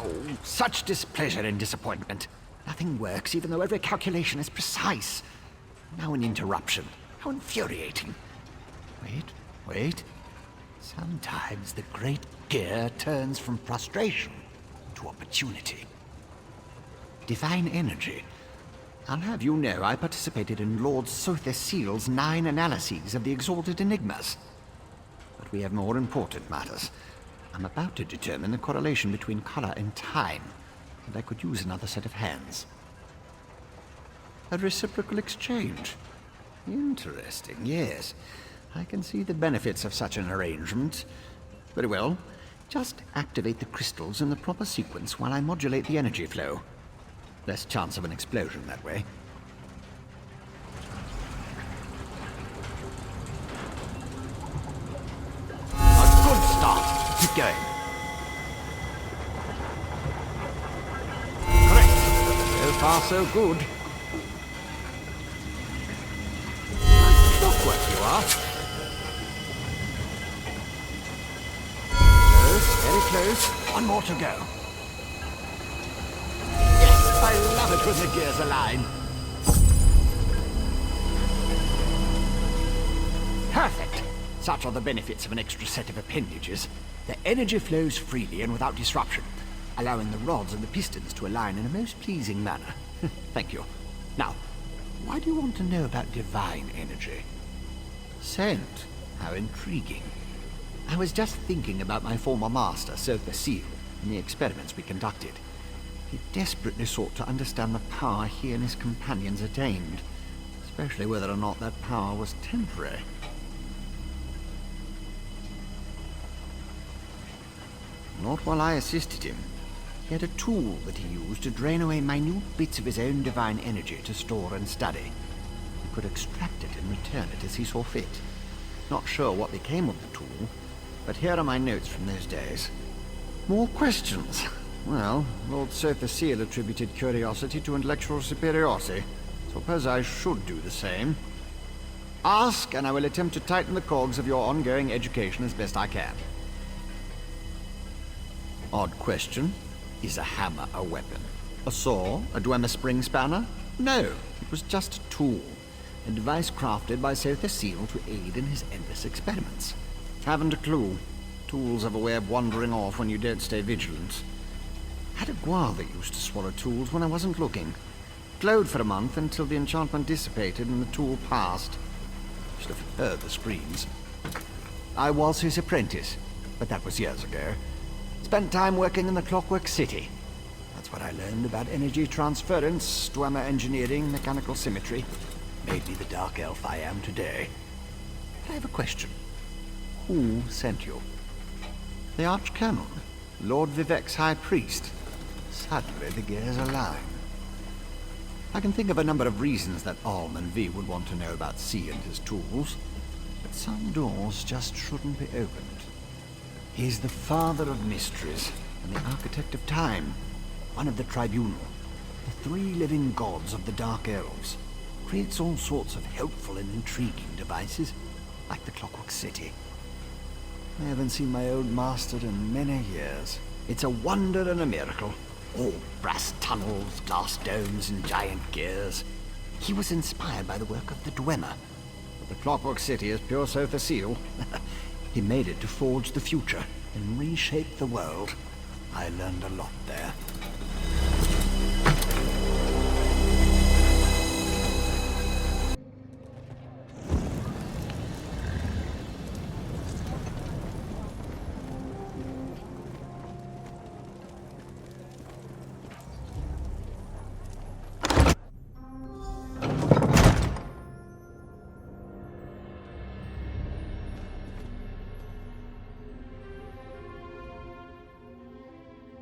Oh, such displeasure and disappointment. Nothing works, even though every calculation is precise. Now an interruption. How infuriating. Wait. Sometimes the great gear turns from frustration to opportunity. Divine energy. I'll have you know I participated in Lord Sother Seal's 9 analyses of the Exalted Enigmas. But we have more important matters. I'm about to determine the correlation between color and time, and I could use another set of hands. A reciprocal exchange. Interesting, yes. I can see the benefits of such an arrangement. Very well. Just activate the crystals in the proper sequence while I modulate the energy flow. Less chance of an explosion that way. A good start. Keep going. Correct. So far, so good. Nice clockwork you are. Close, very close. One more to go. I love it when the gears align. Perfect. Such are the benefits of an extra set of appendages. The energy flows freely and without disruption, allowing the rods and the pistons to align in a most pleasing manner. Thank you. Now, why do you want to know about divine energy? Scent. How intriguing. I was just thinking about my former master, Sother Seal, and the experiments we conducted. He desperately sought to understand the power he and his companions attained, especially whether or not that power was temporary. Not while I assisted him. He had a tool that he used to drain away minute bits of his own divine energy to store and study. He could extract it and return it as he saw fit. Not sure what became of the tool, but here are my notes from those days. More questions? Well, Lord Sother Seal attributed curiosity to intellectual superiority. Suppose I should do the same. Ask, and I will attempt to tighten the cogs of your ongoing education as best I can. Odd question. Is a hammer a weapon? A saw? A Dwemer spring spanner? No, it was just a tool. A device crafted by Sother Seal to aid in his endless experiments. Haven't a clue. Tools have a way of wandering off when you don't stay vigilant. Had a guar that used to swallow tools when I wasn't looking. Glowed for a month until the enchantment dissipated and the tool passed. Should have heard the screams. I was his apprentice, but that was years ago. Spent time working in the Clockwork City. That's what I learned about energy transference, Dwemer engineering, mechanical symmetry. Made me the dark elf I am today. I have a question. Who sent you? The Archcanon, Lord Vivek's High Priest. Suddenly the gears align. I can think of a number of reasons that Alm and V would want to know about C and his tools, but some doors just shouldn't be opened. He's the father of mysteries and the architect of time, one of the Tribunal, the 3 living gods of the Dark Elves. Creates all sorts of helpful and intriguing devices, like the Clockwork City. I haven't seen my old master in many years. It's a wonder and a miracle. All brass tunnels, glass domes, and giant gears. He was inspired by the work of the Dwemer. But the Clockwork City is pure Sother Seal. He made it to forge the future and reshape the world. I learned a lot there.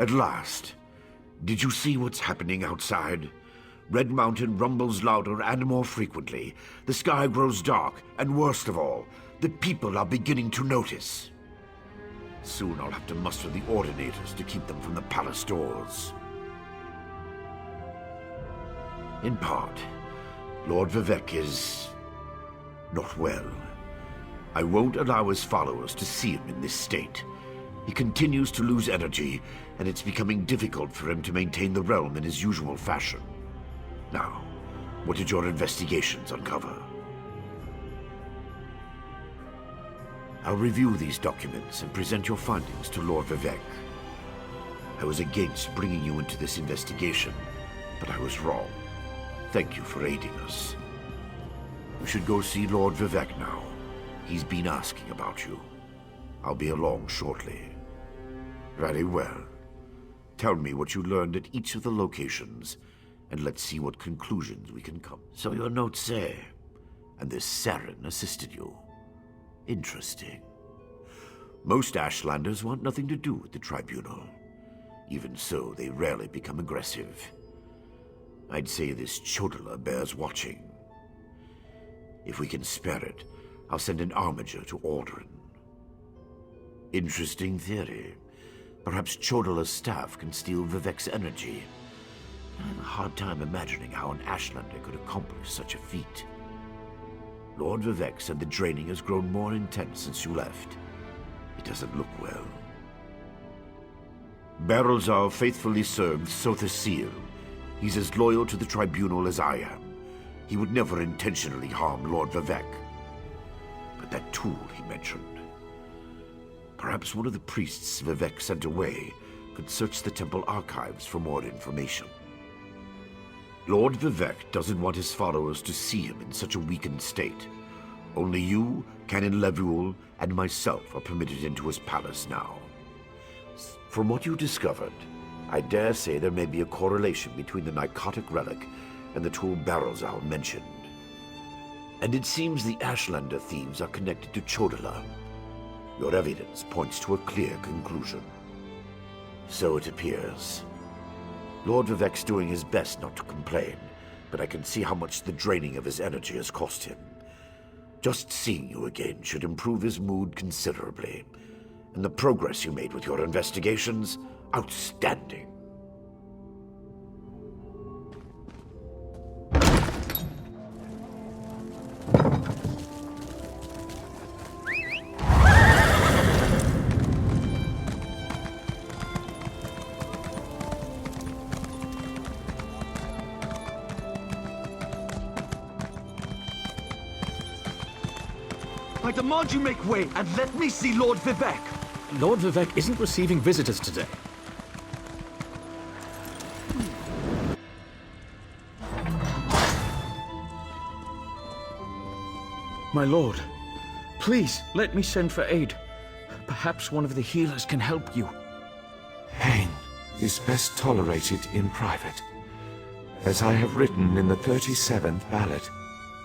At last. Did you see what's happening outside? Red Mountain rumbles louder and more frequently. The sky grows dark, and worst of all, the people are beginning to notice. Soon I'll have to muster the Ordinators to keep them from the palace doors. In part, Lord Vivek is not well. I won't allow his followers to see him in this state. He continues to lose energy, and it's becoming difficult for him to maintain the realm in his usual fashion. Now, what did your investigations uncover? I'll review these documents and present your findings to Lord Vivek. I was against bringing you into this investigation, but I was wrong. Thank you for aiding us. We should go see Lord Vivek now. He's been asking about you. I'll be along shortly. Very well. Tell me what you learned at each of the locations, and let's see what conclusions we can come. So your notes say, and this Saren assisted you. Interesting. Most Ashlanders want nothing to do with the Tribunal. Even so, they rarely become aggressive. I'd say this Chodala bears watching. If we can spare it, I'll send an armiger to Aldrin. Interesting theory. Perhaps Chodala's staff can steal Vivek's energy. I have a hard time imagining how an Ashlander could accomplish such a feat. Lord Vivek said the draining has grown more intense since you left. It doesn't look well. Barrelzar faithfully served Sotha Sil. He's as loyal to the Tribunal as I am. He would never intentionally harm Lord Vivek. But that tool he mentioned. Perhaps one of the priests Vivek sent away could search the temple archives for more information. Lord Vivek doesn't want his followers to see him in such a weakened state. Only you, Canon Levuel, and myself are permitted into his palace now. From what you discovered, I dare say there may be a correlation between the narcotic relic and the tool Barrelzar mentioned. And it seems the Ashlander thieves are connected to Chodala. Your evidence points to a clear conclusion. So it appears. Lord Vivek's doing his best not to complain, but I can see how much the draining of his energy has cost him. Just seeing you again should improve his mood considerably. And the progress you made with your investigations, outstanding. I demand you make way and let me see Lord Vivek. Lord Vivek isn't receiving visitors today. My lord, please let me send for aid. Perhaps one of the healers can help you. Pain is best tolerated in private, as I have written in the 37th ballad.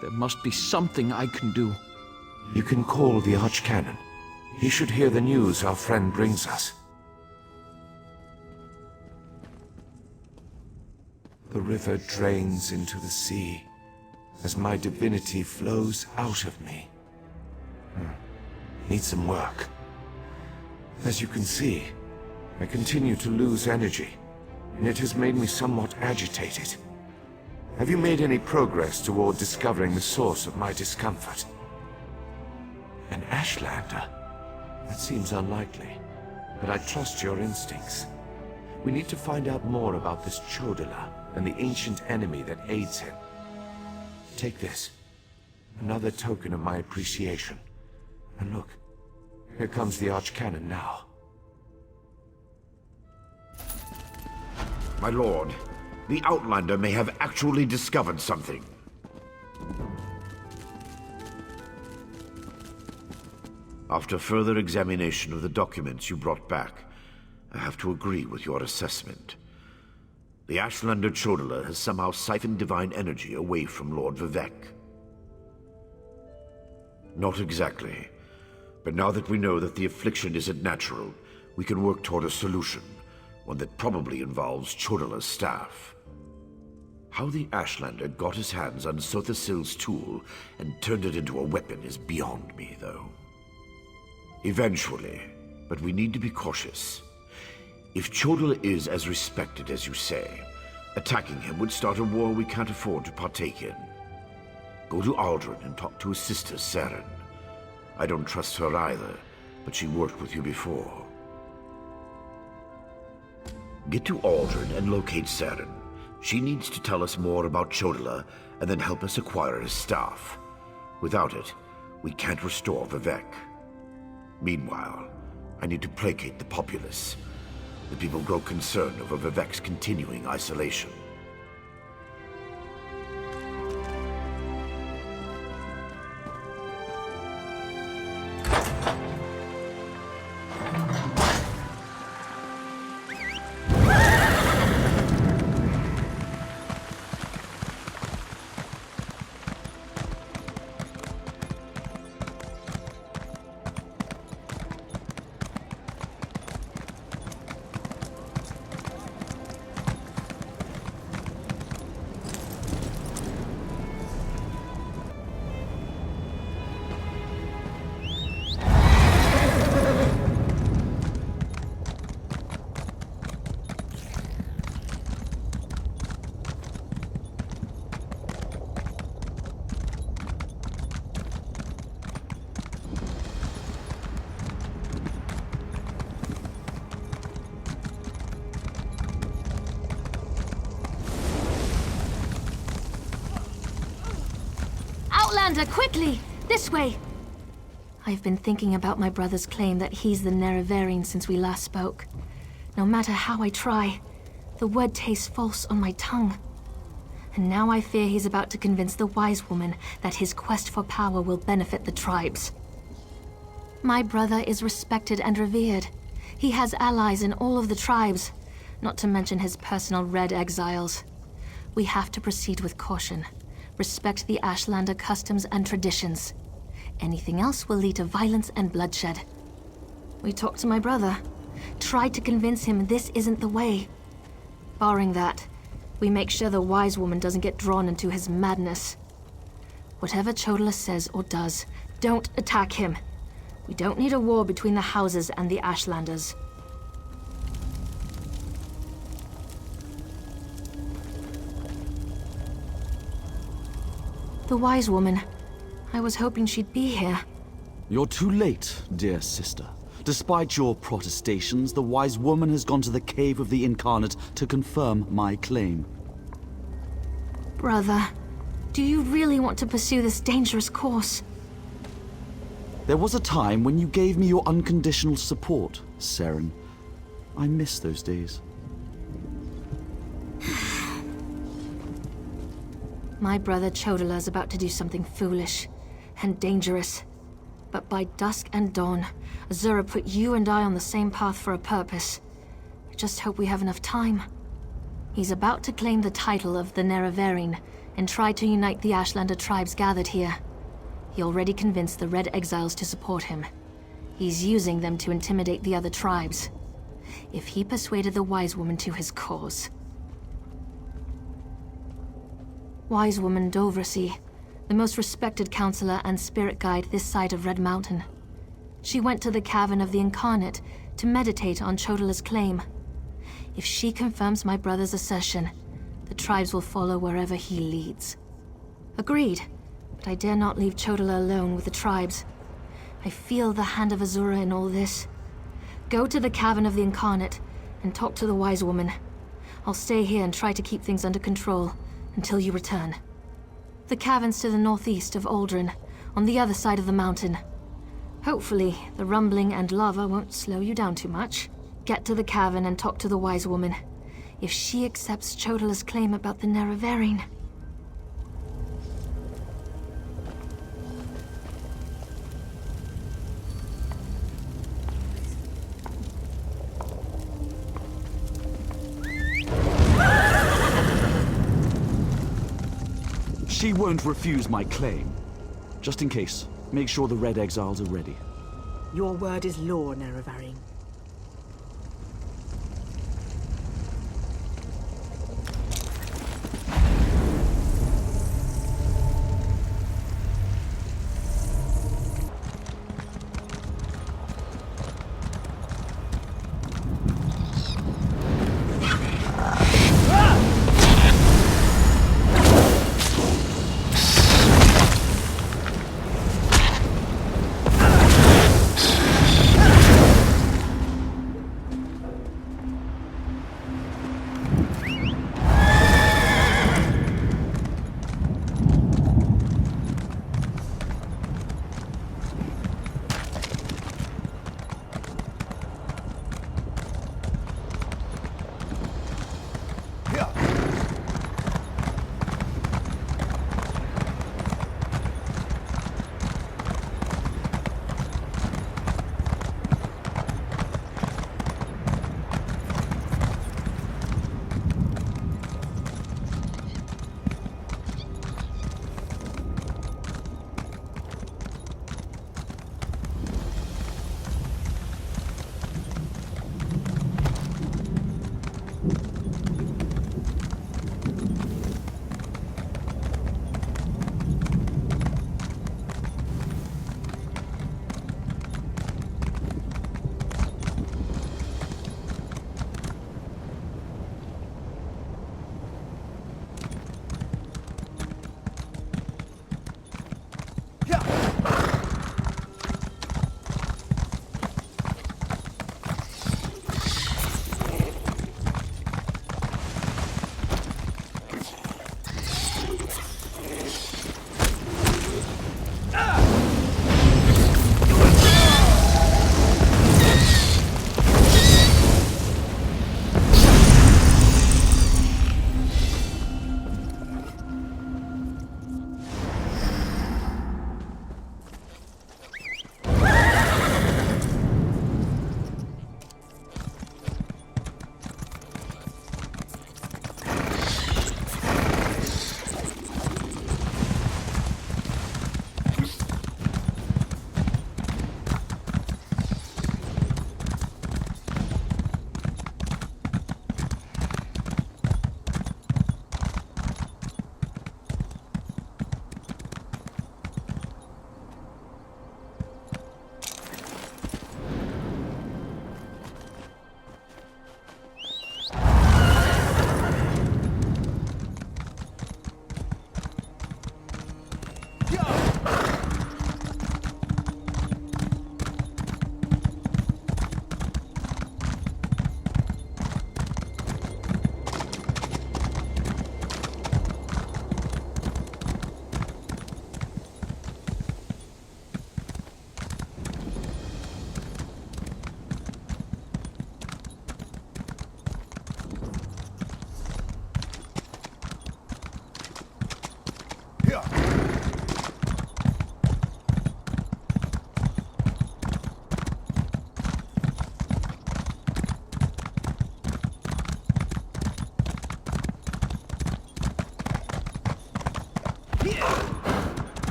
There must be something I can do. You can call the Archcanon. He should hear the news our friend brings us. The river drains into the sea as my divinity flows out of me. Need some work. As you can see, I continue to lose energy, and it has made me somewhat agitated. Have you made any progress toward discovering the source of my discomfort? An Ashlander? That seems unlikely, but I trust your instincts. We need to find out more about this Chodala and the ancient enemy that aids him. Take this. Another token of my appreciation. And look, here comes the Archcanon now. My lord, the Outlander may have actually discovered something. After further examination of the documents you brought back, I have to agree with your assessment. The Ashlander Chodala has somehow siphoned divine energy away from Lord Vivek. Not exactly. But now that we know that the affliction isn't natural, we can work toward a solution, one that probably involves Chodala's staff. How the Ashlander got his hands on Sotha Sil's tool and turned it into a weapon is beyond me, though. Eventually, but we need to be cautious. If Chodala is as respected as you say, attacking him would start a war we can't afford to partake in. Go to Aldrin and talk to his sister, Saren. I don't trust her either, but she worked with you before. Get to Aldrin and locate Cavern. She needs to tell us more about Chodala and then help us acquire his staff. Without it, we can't restore Vivek. Meanwhile, I need to placate the populace. The people grow concerned over Vivek's continuing isolation. Outlander, quickly! This way! I've been thinking about my brother's claim that he's the Nerevarine since we last spoke. No matter how I try, the word tastes false on my tongue. And now I fear he's about to convince the wise woman that his quest for power will benefit the tribes. My brother is respected and revered. He has allies in all of the tribes, not to mention his personal Red Exiles. We have to proceed with caution. Respect the Ashlander customs and traditions. Anything else will lead to violence and bloodshed. We talked to my brother, tried to convince him this isn't the way. Barring that, we make sure the wise woman doesn't get drawn into his madness. Whatever Chodala says or does, don't attack him. We don't need a war between the houses and the Ashlanders. The wise woman. I was hoping she'd be here. You're too late, dear sister. Despite your protestations, the wise woman has gone to the cave of the Incarnate to confirm my claim. Brother, do you really want to pursue this dangerous course? There was a time when you gave me your unconditional support, Cavern. I miss those days. My brother Chodala is about to do something foolish and dangerous. But by dusk and dawn, Azura put you and I on the same path for a purpose. I just hope we have enough time. He's about to claim the title of the Nerevarine and try to unite the Ashlander tribes gathered here. He already convinced the Red Exiles to support him. He's using them to intimidate the other tribes. If he persuaded the Wise Woman to his cause... Wise Woman Dovrasi, the most respected counselor and spirit guide this side of Red Mountain. She went to the Cavern of the Incarnate to meditate on Chodala's claim. If she confirms my brother's assertion, the tribes will follow wherever he leads. Agreed, but I dare not leave Chodala alone with the tribes. I feel the hand of Azura in all this. Go to the Cavern of the Incarnate and talk to the Wise Woman. I'll stay here and try to keep things under control until you return. The cavern's to the northeast of Aldrin, on the other side of the mountain. Hopefully, the rumbling and lava won't slow you down too much. Get to the cavern and talk to the Wise Woman. If she accepts Chodala's claim about the Nerevarine... She won't refuse my claim. Just in case, make sure the Red Exiles are ready. Your word is law, Nerevarine.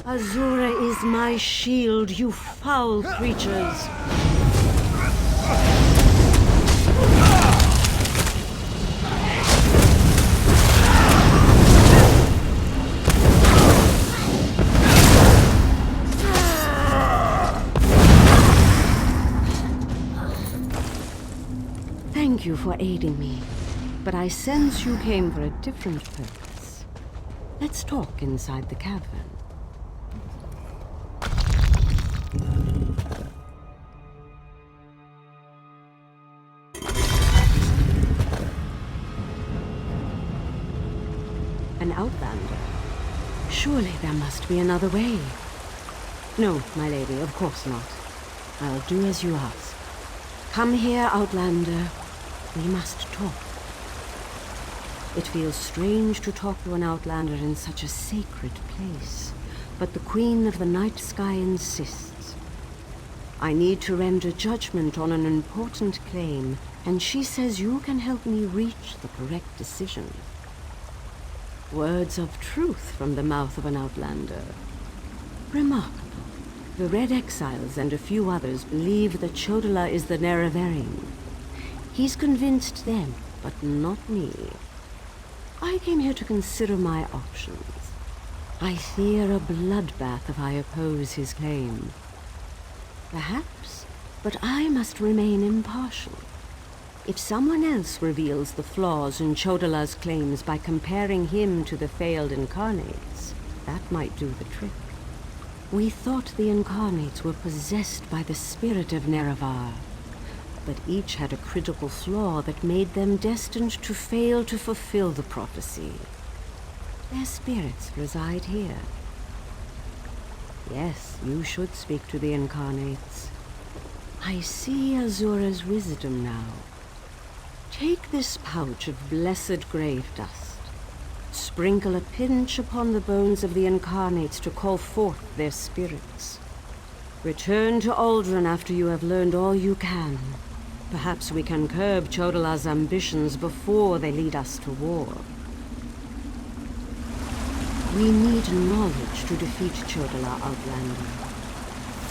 Azura is my shield, you foul creatures. Thank you for aiding me, but I sense you came for a different purpose. Let's talk inside the cavern. An outlander? Surely there must be another way. No, my lady, of course not. I'll do as you ask. Come here, outlander. We must talk. It feels strange to talk to an outlander in such a sacred place, but the Queen of the Night Sky insists. I need to render judgment on an important claim, and she says you can help me reach the correct decision. Words of truth from the mouth of an outlander. Remarkable. The Red Exiles and a few others believe that Chodala is the Nerevarine. He's convinced them, but not me. I came here to consider my options. I fear a bloodbath if I oppose his claim. Perhaps, but I must remain impartial. If someone else reveals the flaws in Chodala's claims by comparing him to the failed Incarnates, that might do the trick. We thought the Incarnates were possessed by the spirit of Nerevar, but each had a critical flaw that made them destined to fail to fulfill the prophecy. Their spirits reside here. Yes, you should speak to the Incarnates. I see Azura's wisdom now. Take this pouch of blessed grave dust. Sprinkle a pinch upon the bones of the Incarnates to call forth their spirits. Return to Aldrin after you have learned all you can. Perhaps we can curb Chodala's ambitions before they lead us to war. We need knowledge to defeat Chodala, Outlander.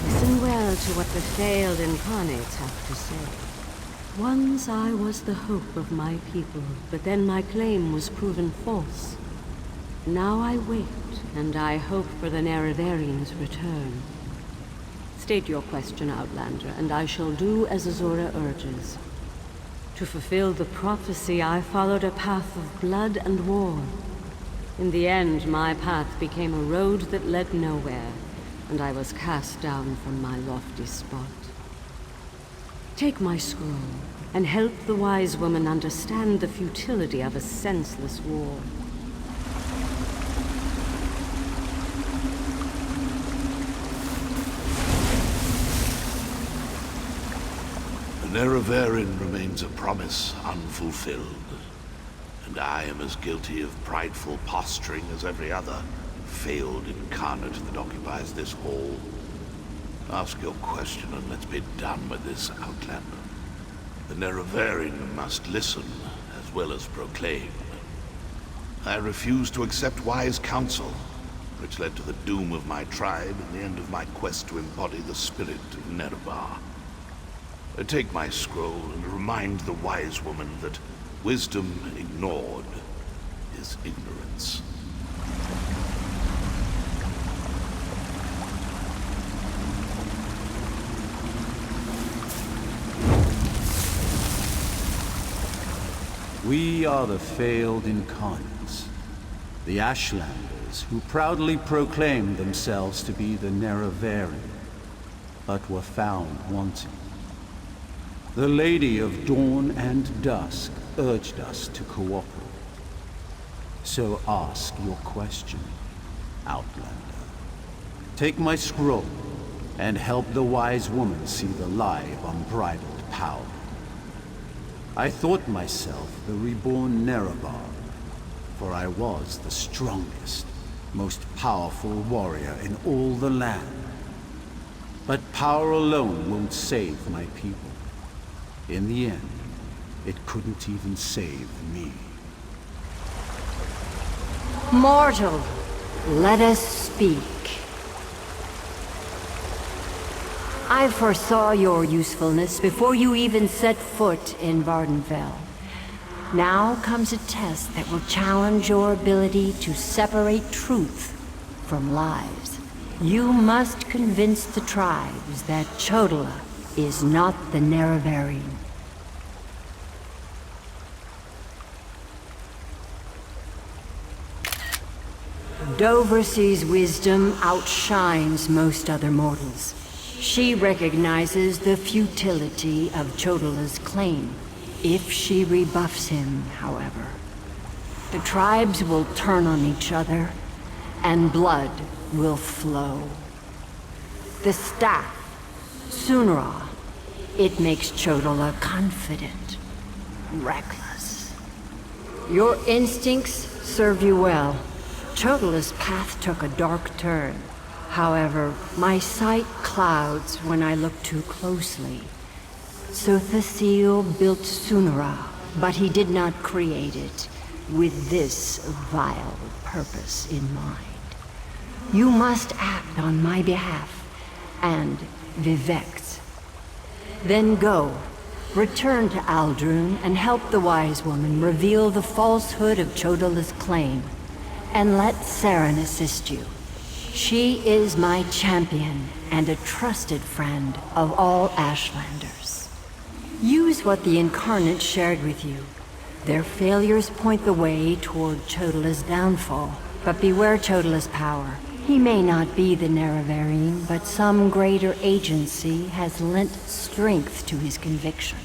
Listen well to what the failed Incarnates have to say. Once I was the hope of my people, but then my claim was proven false. Now I wait, and I hope for the Nerevarines' return. State your question, Outlander, and I shall do as Azura urges. To fulfill the prophecy, I followed a path of blood and war. In the end, my path became a road that led nowhere, and I was cast down from my lofty spot. Take my scroll, and help the wise woman understand the futility of a senseless war. The Nerevarine remains a promise unfulfilled, and I am as guilty of prideful posturing as every other failed incarnate that occupies this hall. Ask your question and let's be done with this, Outlander. The Nerevarine must listen as well as proclaim. I refuse to accept wise counsel, which led to the doom of my tribe and the end of my quest to embody the spirit of Nerevar. Take my scroll and remind the wise woman that wisdom ignored is ignorance. We are the failed Incarnates, the Ashlanders who proudly proclaim themselves to be the Nerevarine. but were found wanting. The Lady of Dawn and Dusk urged us to cooperate. So ask your question, Outlander. Take my scroll, and help the wise woman see the lie of unbridled power. I thought myself the reborn Nerevar, for I was the strongest, most powerful warrior in all the land. But power alone won't save my people. In the end, it couldn't even save me. Mortal, let us speak. I foresaw your usefulness before you even set foot in Vardenfell. Now comes a test that will challenge your ability to separate truth from lies. You must convince the tribes that Chodola is not the Nerevarine. Doversee's wisdom outshines most other mortals. She recognizes the futility of Chodola's claim. If she rebuffs him, however, the tribes will turn on each other, and blood will flow. The staff, Sunra, it makes Chodola confident, reckless. Your instincts served you well. Chodola's path took a dark turn. However, my sight clouds when I look too closely. Sothasil built Sunra, but he did not create it with this vile purpose in mind. You must act on my behalf, and Vivect. Then go, return to Aldrun, and help the wise woman reveal the falsehood of Chodola's claim, and let Saren assist you. She is my champion and a trusted friend of all Ashlanders. Use what the Incarnate shared with you. Their failures point the way toward Chodola's downfall, but beware Chodola's power. He may not be the Nerevarine, but some greater agency has lent strength to his conviction.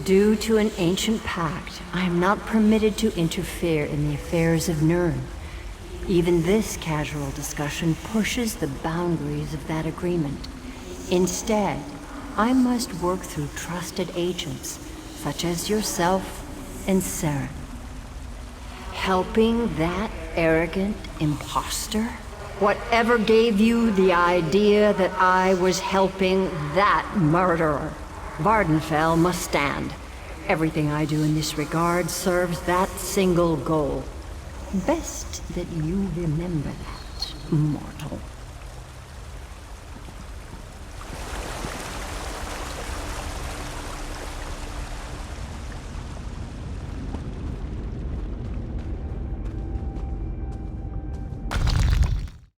Due to an ancient pact, I am not permitted to interfere in the affairs of Nirn. Even this casual discussion pushes the boundaries of that agreement. Instead, I must work through trusted agents, such as yourself and Saren. Helping that arrogant imposter? Whatever gave you the idea that I was helping that murderer? Vardenfell must stand. Everything I do in this regard serves that single goal. Best that you remember that, mortal.